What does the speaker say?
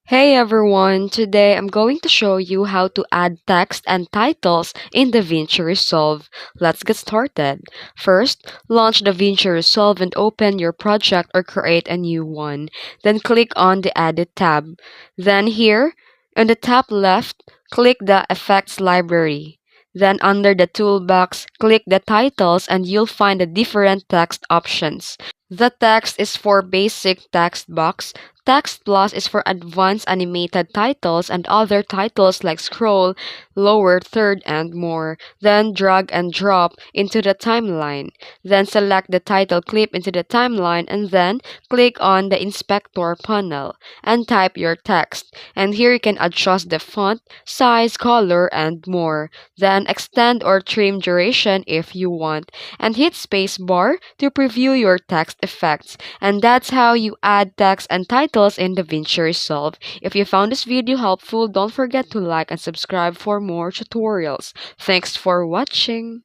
Hey everyone, today I'm going to show you how to add text and titles in DaVinci Resolve. Let's get started. First, launch DaVinci Resolve and open your project or create a new one. Then click on the Edit tab. Then here, on the top left, click the Effects library. Then under the toolbox, click the titles and you'll find the different text options. The text is for basic text box. Text Plus is for advanced animated titles and other titles like scroll, lower third, and more. Then drag and drop into the timeline. Then select the title clip into the timeline and then click on the inspector panel and type your text. And here you can adjust the font, size, color, and more. Then extend or trim duration if you want. And hit spacebar to preview your text effects. And that's how you add text and titles in DaVinci Resolve. If you found this video helpful, don't forget to like and subscribe for more tutorials. Thanks for watching.